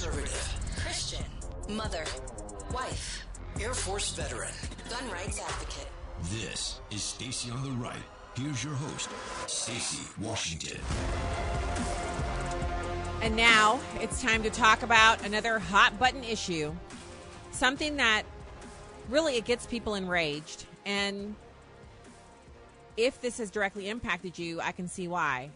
conservative, Christian, mother, wife, Air Force veteran, gun rights advocate. This is Stacy on the Right. Here's your host, Stacy Washington. And now it's time to talk about another hot button issue, something that really it gets people enraged. And if this has directly impacted you, I can see why.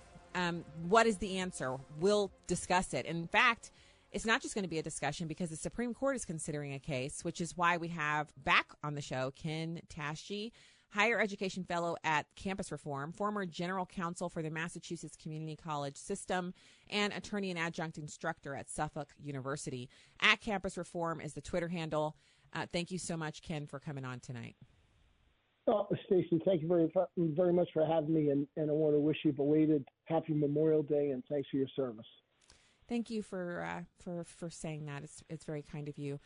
What is the answer? We'll discuss it. In fact, it's not just going to be a discussion because the Supreme Court is considering a case, which is why we have back on the show Ken Tashjy, higher education fellow at Campus Reform, former general counsel for the Massachusetts Community College System, and attorney and adjunct instructor at Suffolk University. At Campus Reform is the Twitter handle. Thank you so much, Ken, for coming on tonight. Oh, Stacy, thank you very much for having me, and I want to wish you a belated Happy Memorial Day, and thanks for your service. Thank you for saying that. It's very kind of you.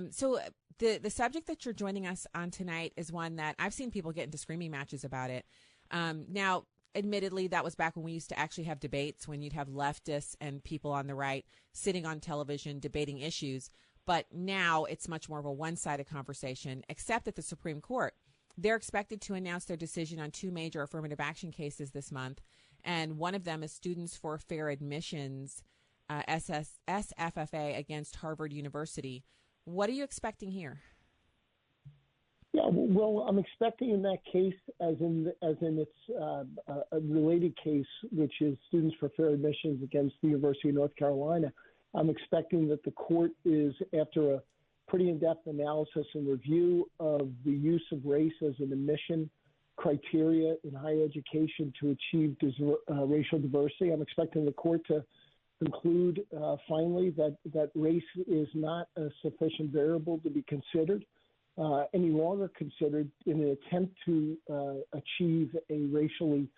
So the subject that you're joining us on tonight is one that I've seen people get into screaming matches about it. Now, admittedly, that was back when we used to actually have debates, when you'd have leftists and people on the right sitting on television debating issues. But now it's much more of a one-sided conversation, except at the Supreme Court. They're expected to announce their decision on two major affirmative action cases this month, and one of them is Students for Fair Admissions, SFFA, against Harvard University. What are you expecting here? Yeah, well, I'm expecting in that case, as in its a related case, which is Students for Fair Admissions against the University of North Carolina, I'm expecting that the court is, after a pretty in-depth analysis and review of the use of race as an admission criteria in higher education to achieve racial diversity. I'm expecting the court to conclude finally that race is not a sufficient variable to be considered any longer considered in an attempt to achieve a racially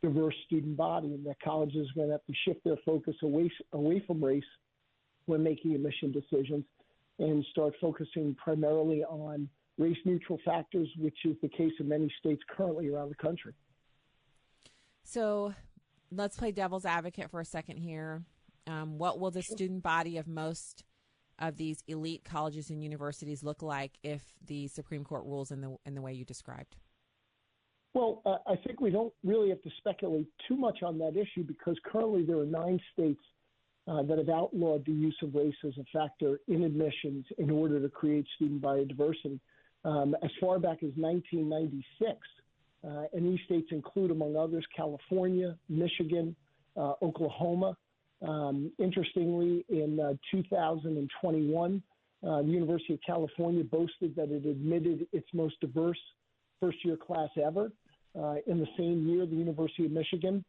diverse student body, and that colleges are going to have to shift their focus away from race when making admission decisions and start focusing primarily on race-neutral factors, which is the case in many states currently around the country. So let's play devil's advocate for a second here. What will the student body of most of these elite colleges and universities look like if the Supreme Court rules in the way you described? Well, I think we don't really have to speculate too much on that issue because currently there are 9 states that have outlawed the use of race as a factor in admissions in order to create student body diversity as far back as 1996. And these states include, among others, California, Michigan, Oklahoma. Interestingly, in 2021, the University of California boasted that it admitted its most diverse first-year class ever. In the same year, the University of Michigan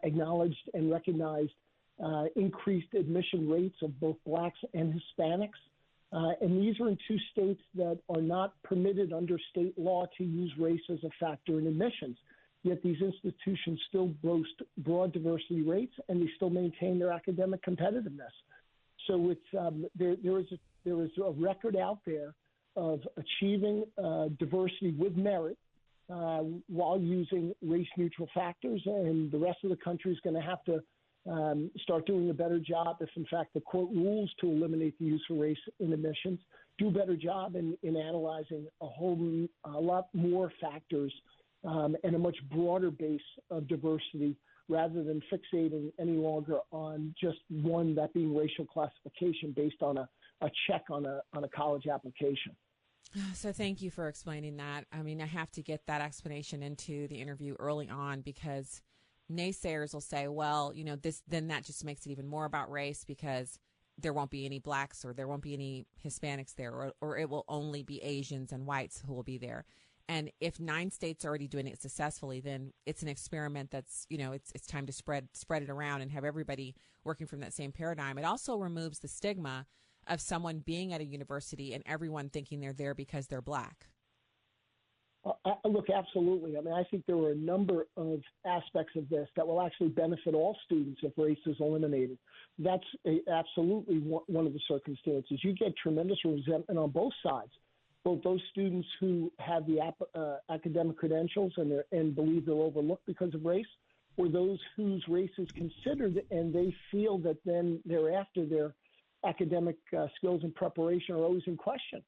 acknowledged and recognized increased admission rates of both blacks and Hispanics. And these are in 2 states that are not permitted under state law to use race as a factor in admissions. Yet these institutions still boast broad diversity rates, and they still maintain their academic competitiveness. So it's there is a record out there of achieving diversity with merit while using race-neutral factors, and the rest of the country is going to have to start doing a better job if, in fact, the court rules to eliminate the use of race in admissions, do a better job in analyzing a lot more factors and a much broader base of diversity rather than fixating any longer on just one, that being racial classification based on a check on a college application. So thank you for explaining that. I mean, I have to get that explanation into the interview early on because naysayers will say, well, then that just makes it even more about race because there won't be any blacks or there won't be any Hispanics there, or it will only be Asians and whites who will be there. And if 9 states are already doing it successfully, then it's an experiment that's, it's time to spread it around and have everybody working from that same paradigm. It also removes the stigma of someone being at a university and everyone thinking they're there because they're black. Look, absolutely. I mean, I think there are a number of aspects of this that will actually benefit all students if race is eliminated. That's absolutely one of the circumstances. You get tremendous resentment on both sides, both those students who have the academic credentials and believe they're overlooked because of race, or those whose race is considered and they feel that then thereafter they're academic skills and preparation are always in question.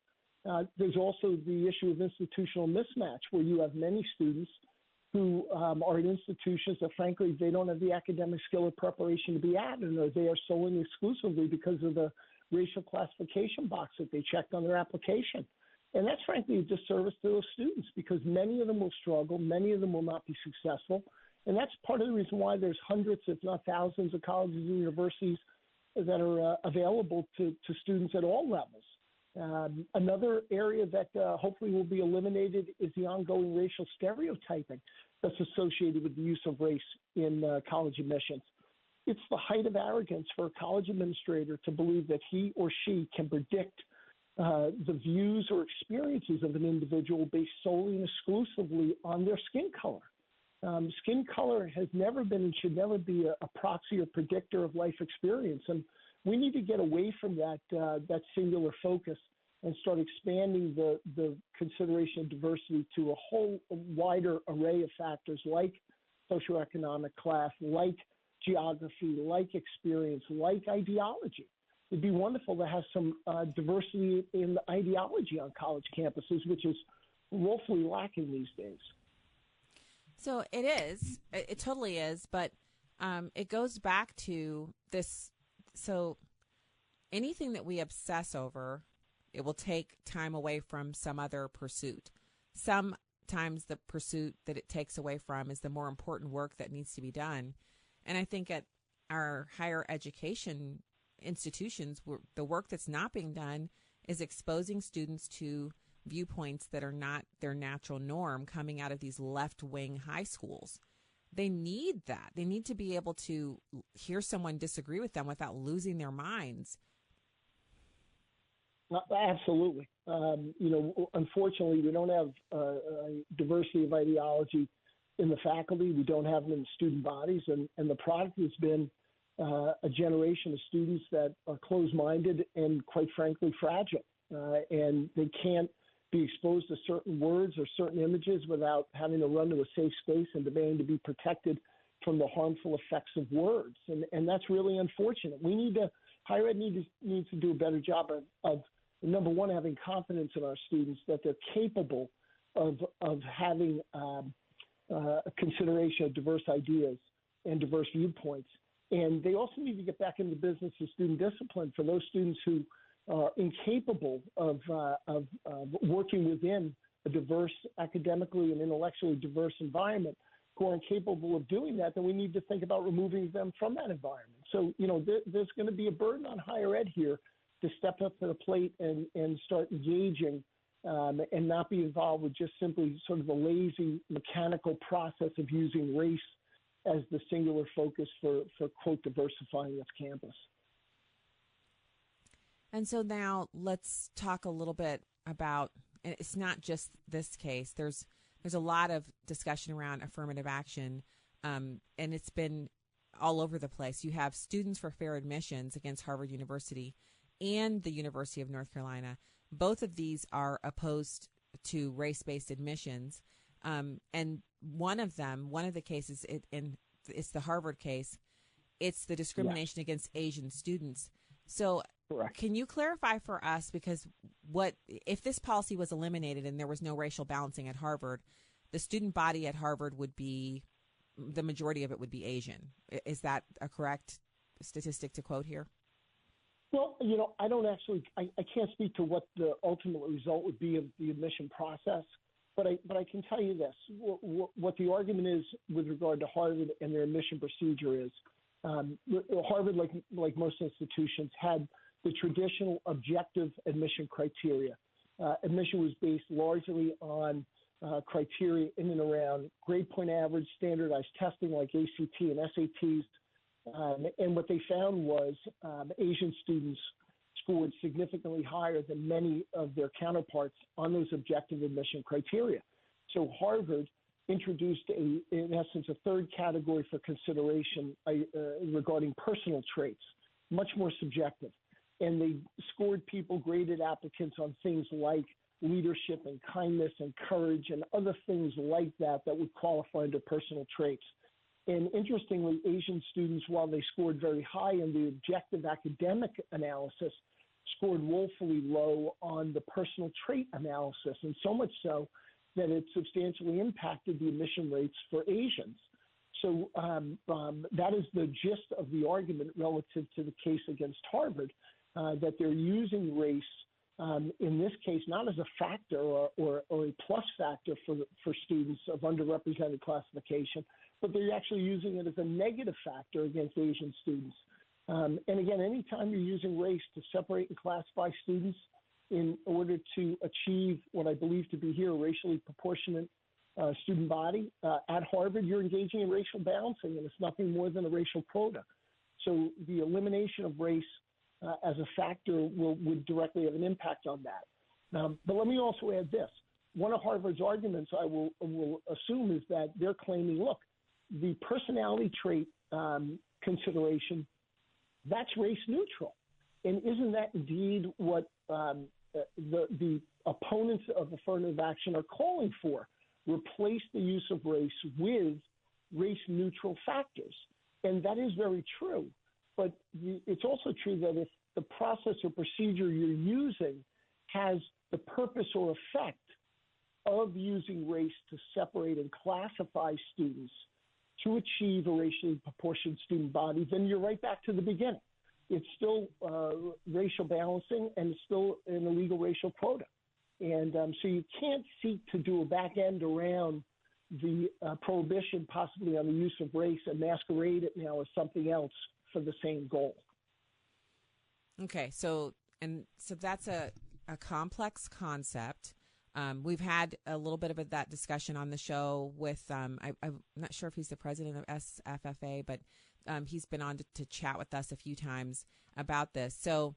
There's also the issue of institutional mismatch, where you have many students who are in institutions that, frankly, they don't have the academic skill or preparation to be at, and are there solely and exclusively because of the racial classification box that they checked on their application. And that's, frankly, a disservice to those students, because many of them will struggle, many of them will not be successful, and that's part of the reason why there's hundreds, if not thousands, of colleges and universities that are available to students at all levels. Another area that hopefully will be eliminated is the ongoing racial stereotyping that's associated with the use of race in college admissions. It's the height of arrogance for a college administrator to believe that he or she can predict the views or experiences of an individual based solely and exclusively on their skin color. Skin color has never been and should never be a proxy or predictor of life experience, and we need to get away from that singular focus and start expanding the consideration of diversity to a whole wider array of factors like socioeconomic class, like geography, like experience, like ideology. It'd be wonderful to have some diversity in ideology on college campuses, which is woefully lacking these days. So it is. It totally is. But it goes back to this. So anything that we obsess over, it will take time away from some other pursuit. Sometimes the pursuit that it takes away from is the more important work that needs to be done. And I think at our higher education institutions, the work that's not being done is exposing students to viewpoints that are not their natural norm coming out of these left-wing high schools. They need that. They need to be able to hear someone disagree with them without losing their minds. Absolutely. Unfortunately, we don't have a diversity of ideology in the faculty. We don't have them in the student bodies. And the product has been a generation of students that are closed-minded and, quite frankly, fragile. And they can't be exposed to certain words or certain images without having to run to a safe space and demanding to be protected from the harmful effects of words. And that's really unfortunate. Higher ed needs to do a better job of number one, having confidence in our students that they're capable of having a consideration of diverse ideas and diverse viewpoints. And they also need to get back into the business of student discipline for those students who are incapable of working within a diverse, academically and intellectually diverse environment, who are incapable of doing that, then we need to think about removing them from that environment. So, there's going to be a burden on higher ed here to step up to the plate and start engaging and not be involved with just simply sort of a lazy, mechanical process of using race as the singular focus for quote, diversifying its campus. And so now let's talk a little bit about, and it's not just this case. There's a lot of discussion around affirmative action, and it's been all over the place. You have Students for Fair Admissions against Harvard University and the University of North Carolina. Both of these are opposed to race-based admissions. And one of the cases, it's the Harvard case, it's the discrimination against Asian students. So correct. Can you clarify for us, because if this policy was eliminated and there was no racial balancing at Harvard, the student body at Harvard the majority of it would be Asian. Is that a correct statistic to quote here? Well, I can't speak to what the ultimate result would be of the admission process, but I can tell you this. What the argument is with regard to Harvard and their admission procedure is, Harvard, like most institutions, had the traditional objective admission criteria. Admission was based largely on criteria in and around grade point average, standardized testing like ACT and SATs. And what they found was Asian students scored significantly higher than many of their counterparts on those objective admission criteria. So Harvard introduced, in essence, a third category for consideration regarding personal traits, much more subjective. And they scored people, graded applicants on things like leadership and kindness and courage and other things like that would qualify under personal traits. And interestingly, Asian students, while they scored very high in the objective academic analysis, scored woefully low on the personal trait analysis, and so much so that it substantially impacted the admission rates for Asians. So that is the gist of the argument relative to the case against Harvard, that they're using race in this case not as a factor or a plus factor for students of underrepresented classification, but they're actually using it as a negative factor against Asian students. And again, anytime you're using race to separate and classify students in order to achieve what I believe to be here a racially proportionate student body at Harvard, you're engaging in racial balancing, and it's nothing more than a racial quota. So the elimination of race as a factor would directly have an impact on that. But let me also add this. One of Harvard's arguments, I will assume, is that they're claiming, look, the personality trait consideration, that's race neutral. And isn't that indeed what the opponents of affirmative action are calling for? Replace the use of race with race neutral factors. And that is very true. But it's also true that if the process or procedure you're using has the purpose or effect of using race to separate and classify students to achieve a racially proportioned student body, then you're right back to the beginning. It's still racial balancing, and it's still an illegal racial quota. And so you can't seek to do a back end around the prohibition possibly on the use of race and masquerade it now as something else for the same goal. Okay, so that's a complex concept. We've had a little bit of that discussion on the show with, I'm not sure if he's the president of SFFA, but he's been on to chat with us a few times about this. So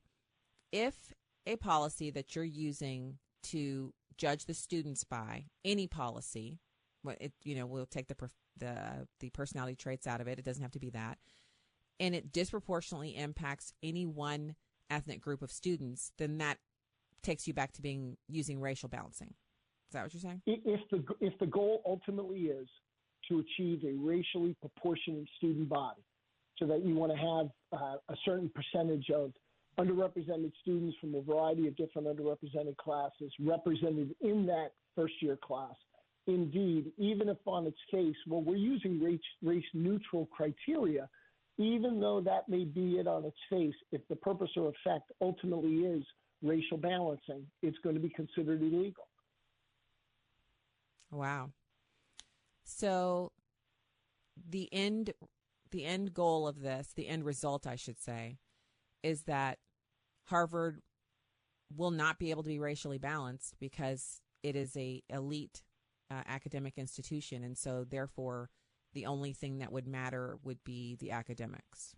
if a policy that you're using to judge the students by, any policy, we'll take the personality traits out of it. It doesn't have to be that. And it disproportionately impacts any one ethnic group of students, then that takes you back to using racial balancing. Is that what you're saying? If the goal ultimately is to achieve a racially proportionate student body, so that you want to have a certain percentage of underrepresented students from a variety of different underrepresented classes represented in that first-year class, indeed, even if on its face, well, we're using race-neutral criteria, even though that may be it on its face, if the purpose or effect ultimately is racial balancing, it's going to be considered illegal. Wow. So the end goal of this, the end result, I should say, is that Harvard will not be able to be racially balanced because it is a elite academic institution, and so therefore the only thing that would matter would be the academics.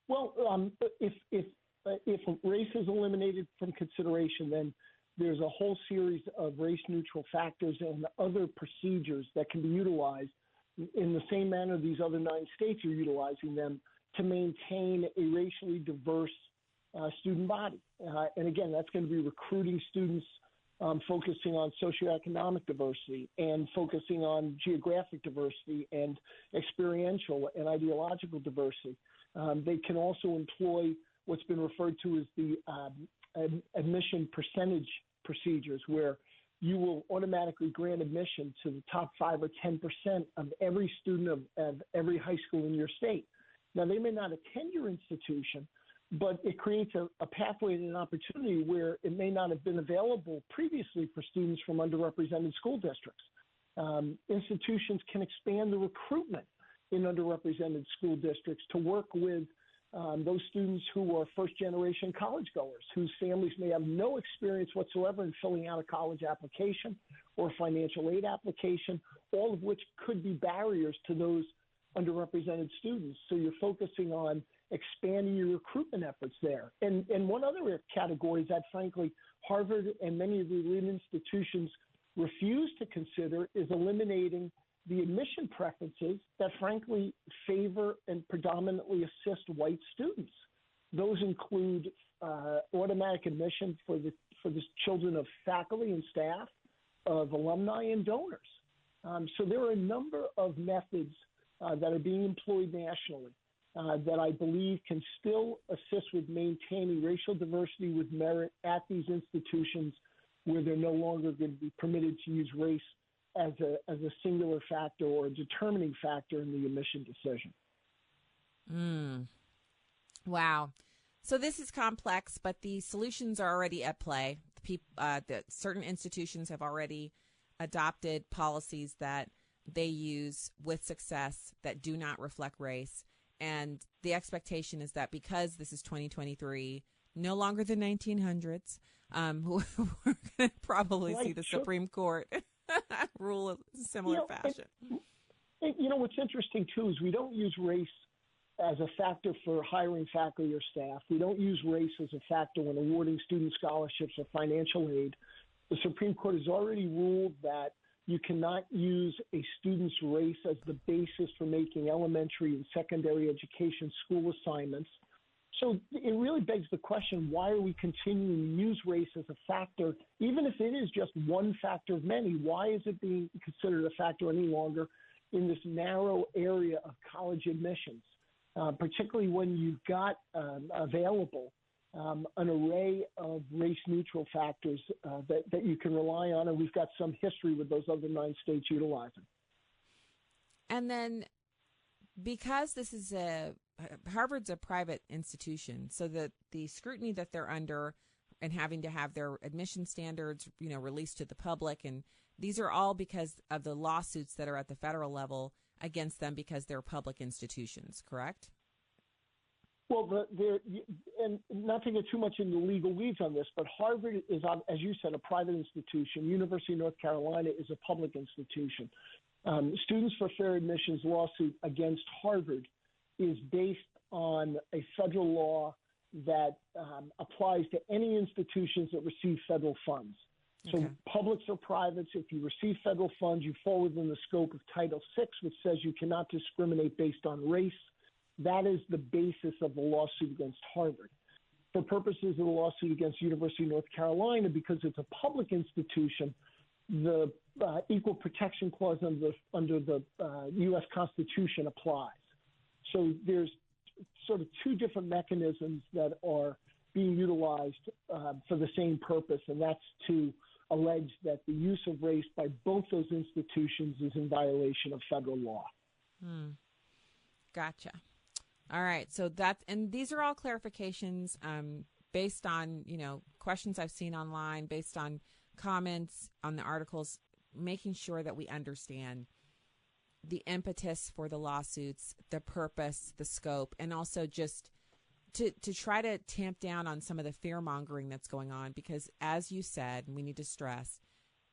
Well, if race is eliminated from consideration, then there's a whole series of race-neutral factors and other procedures that can be utilized in the same manner these other 9 states are utilizing them to maintain a racially diverse student body. And again, that's going to be recruiting students, focusing on socioeconomic diversity and focusing on geographic diversity and experiential and ideological diversity. They can also employ what's been referred to as the admission percentage procedures, where you will automatically grant admission to the top 5 or 10% of every student of every high school in your state. Now, they may not attend your institution, but it creates a pathway and an opportunity where it may not have been available previously for students from underrepresented school districts. Institutions can expand the recruitment in underrepresented school districts to work with those students who are first-generation college goers, whose families may have no experience whatsoever in filling out a college application or financial aid application, all of which could be barriers to those underrepresented students. So you're focusing on expanding your recruitment efforts there. And one other category that, frankly, Harvard and many of the elite institutions refuse to consider is eliminating the admission preferences that, frankly, favor and predominantly assist white students. Those include automatic admission for the children of faculty and staff, of alumni and donors. So there are a number of methods that are being employed nationally that I believe can still assist with maintaining racial diversity with merit at these institutions where they're no longer going to be permitted to use race as a singular factor or a determining factor in the admission decision. Wow. So this is complex, but the solutions are already at play. The certain institutions have already adopted policies that they use with success that do not reflect race. And the expectation is that because this is 2023, no longer the 1900s, we're going to probably see the Supreme Court rule in a similar fashion. What's interesting, too, is we don't use race as a factor for hiring faculty or staff. We don't use race as a factor when awarding student scholarships or financial aid. The Supreme Court has already ruled that you cannot use a student's race as the basis for making elementary and secondary education school assignments. So it really begs the question, why are we continuing to use race as a factor, even if it is just one factor of many? Why is it being considered a factor any longer in this narrow area of college admissions, particularly when you've got available an array of race-neutral factors that you can rely on, and we've got some history with those other 9 states utilizing. And then because this is Harvard's a private institution, so that the scrutiny that they're under and having to have their admission standards, released to the public, and these are all because of the lawsuits that are at the federal level against them because they're public institutions, correct? Well, and not to get too much into legal weeds on this, but Harvard is, as you said, a private institution. University of North Carolina is a public institution. Students for Fair Admissions lawsuit against Harvard is based on a federal law that applies to any institutions that receive federal funds. So publics or privates, if you receive federal funds, you fall within the scope of Title VI, which says you cannot discriminate based on race. That is the basis of the lawsuit against Harvard. For purposes of the lawsuit against University of North Carolina, because it's a public institution, the Equal Protection Clause under the U.S. Constitution applies. So there's sort of 2 different mechanisms that are being utilized for the same purpose, and that's to allege that the use of race by both those institutions is in violation of federal law. Gotcha. All right. So and these are all clarifications based on, questions I've seen online, based on comments on the articles, making sure that we understand the impetus for the lawsuits, the purpose, the scope, and also just to try to tamp down on some of the fear mongering that's going on, because as you said, and we need to stress,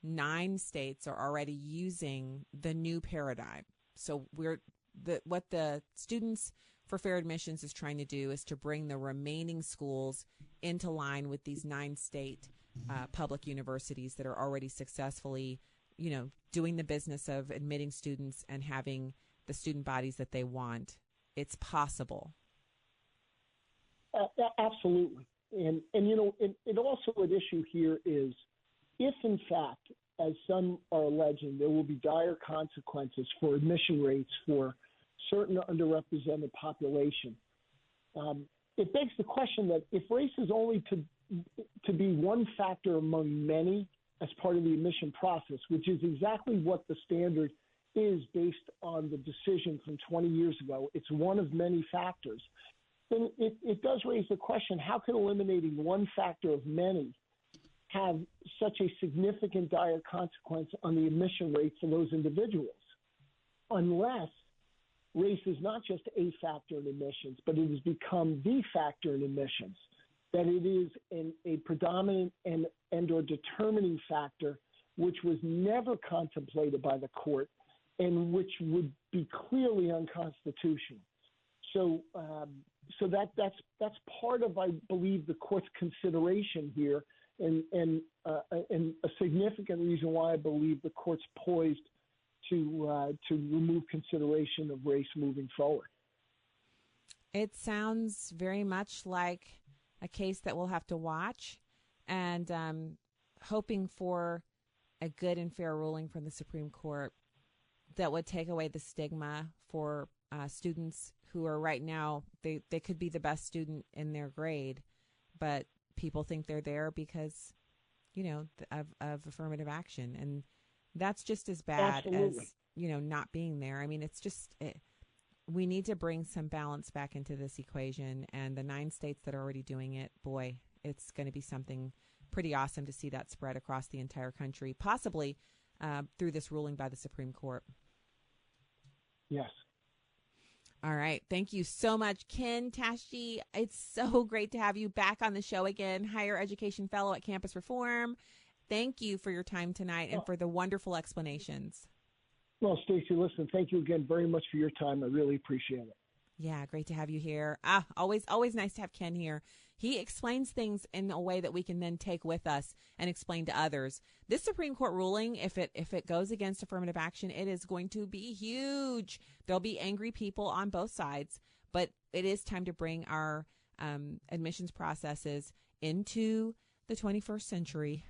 9 states are already using the new paradigm. So what the Students for Fair Admissions is trying to do is to bring the remaining schools into line with these 9 state public universities that are already successfully, doing the business of admitting students and having the student bodies that they want. It's possible. Absolutely. And also an issue here is if, in fact, as some are alleging, there will be dire consequences for admission rates for certain underrepresented population, it begs the question that if race is only to be one factor among many as part of the admission process, which is exactly what the standard is based on the decision from 20 years ago, it's one of many factors, then it does raise the question, how can eliminating one factor of many have such a significant dire consequence on the admission rate for those individuals, unless race is not just a factor in admissions, but it has become the factor in admissions, that it is a predominant and or determining factor which was never contemplated by the court and which would be clearly unconstitutional. So that's part of, I believe, the court's consideration here, and a significant reason why I believe the court's poised to remove consideration of race moving forward. It sounds very much like a case that we'll have to watch, and hoping for a good and fair ruling from the Supreme Court that would take away the stigma for students who are right now, they could be the best student in their grade, but people think they're there because, of affirmative action. And that's just as bad Absolutely. as, not being there. I mean, it's just, we need to bring some balance back into this equation. And the 9 states that are already doing it, boy, it's going to be something pretty awesome to see that spread across the entire country, possibly through this ruling by the Supreme Court. Yes. All right. Thank you so much, Ken Tashjy. It's so great to have you back on the show again. Higher Education Fellow at Campus Reform. Thank you for your time tonight and for the wonderful explanations. Well, Stacy, listen, thank you again very much for your time. I really appreciate it. Yeah, great to have you here. Always nice to have Ken here. He explains things in a way that we can then take with us and explain to others. This Supreme Court ruling, if it goes against affirmative action, it is going to be huge. There'll be angry people on both sides, but it is time to bring our admissions processes into the 21st century.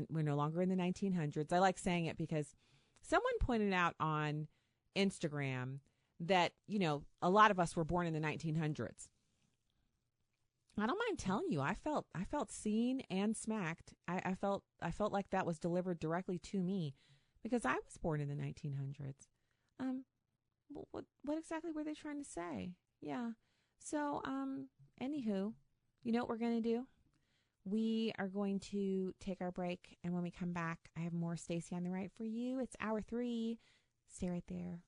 We're no longer in the 1900s. I like saying it because someone pointed out on Instagram that, a lot of us were born in the 1900s. I don't mind telling you, I felt seen and smacked. I felt like that was delivered directly to me because I was born in the 1900s. What exactly were they trying to say? Yeah. So, anywho, you know what we're going to do? We are going to take our break, and when we come back, I have more Stacy on the Right for you. It's hour 3. Stay right there.